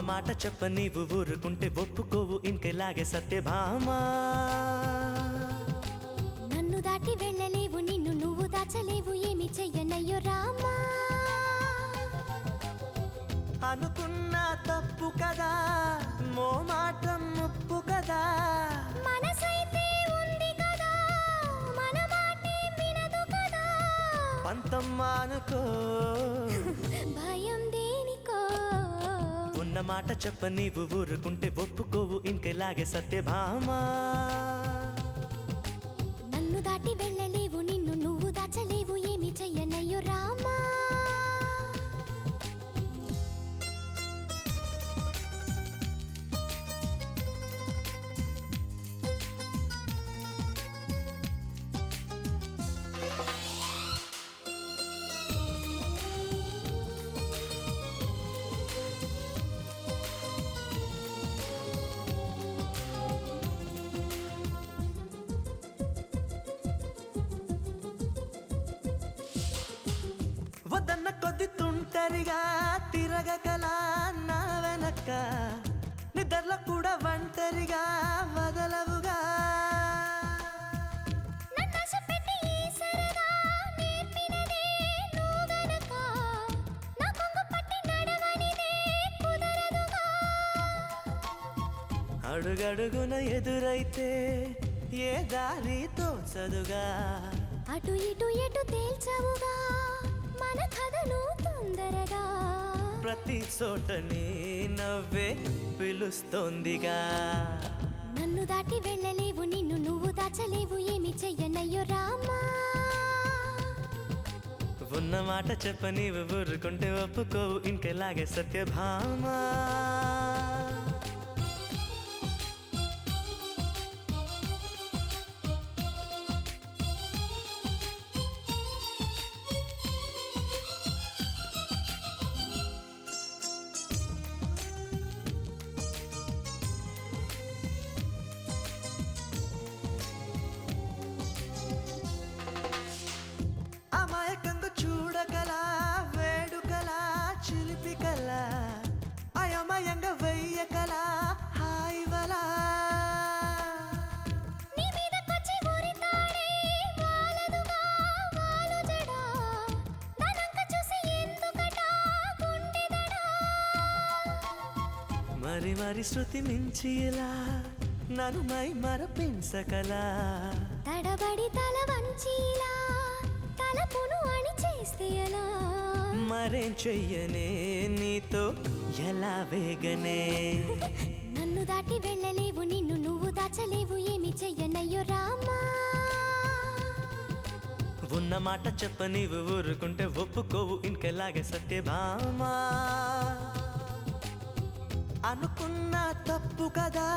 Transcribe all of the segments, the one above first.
మాట చెప్ప నీవు ఊరుకుంటే ఒప్పుకోవు ఇంకెలాగే సత్యభామా నన్ను దాటి వెళ్ళలేవు నిన్ను నువ్వు దాచలేవు ఏమి చెయ్యనయ్యో రామా అనుకున్నా తప్పు కదా మోమాటం ముప్పు కదా మనసైతే ఉంది కదా మన మాటే వినదు కదా పంతమ్మా అనుకో భయం దేనికో ఉన్న మాట చెప్ప నీవు ఊరుకుంటే ఒప్పుకోవు ఇంకెలాగే సత్యభామా నన్ను దాటి వెళ్ళలేవు నిన్ను నువ్వు దాచలేవు ఏమి చెయ్యనయ్యో రామా వదన్న కొద్ది తుంటరిగా తిరగకలా నా వెనక్క నిద్రలో కూడా ఒంటరిగా వదలవుగా నన్నస పెట్టి ఈ సరదా నేర్పినదే నువ్వు గనక నా కొంగు పట్టి నడవనిదే కుదరదుగా అడుగడుగున ఎదురైతే ఏ దారి తోచదుగా అటు ఇటు ఎటు తేల్చవుగా మన కథను తొందరగా ప్రతి చోటని నవ్వే పిలుస్తోందిగా నన్ను దాటి వెళ్ళలేవు నిన్ను నువ్వు దాచలేవు ఏమి చెయ్యనయ్యో రామా ఉన్న మాట చెప్ప నీవు ఊరుకుంటే ఒప్పుకోవు ఇంకెలాగే సత్యభామా అమాయకంగా చూడగలా వేడుకలా చిలిపికలా అయమయంగా వెయ్యకలా హాయివలా నీ మీదకొచ్చి ఉరితాడే వాలదుగా వాలు జడా నన్నంక చూసి ఎందుకట గుండెదడా మరి మరి శృతి మించి ఇలా నన్ను మై మరపించకలా తడబడి తల వంచిలా తలపును అని చేస్తే ఎలా మరేం చెయ్యనే నీతో ఎలా వేగనే నన్ను దాటి వెళ్ళలేవు నిన్ను నువ్వు దాచలేవు ఏమి చెయ్యనయ్యో రామా ఉన్న మాట చెప్ప నీవు ఊరుకుంటే ఒప్పుకోవు ఇంకెలాగే సత్యభామా అనుకున్నా తప్పు కదా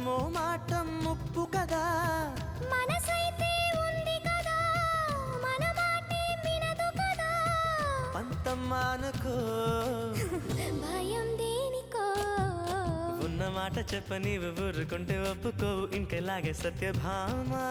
మోమాటం ముప్పు కదా మనసైతే ఉంది కదా మన మాటే వినదు కదా పంతమ్మా అనుకో భయం దేనికో ఉన్న మాట చెప్ప నీవు ఊరుకుంటే ఒప్పుకోవు ఇంకెలాగే సత్యభామా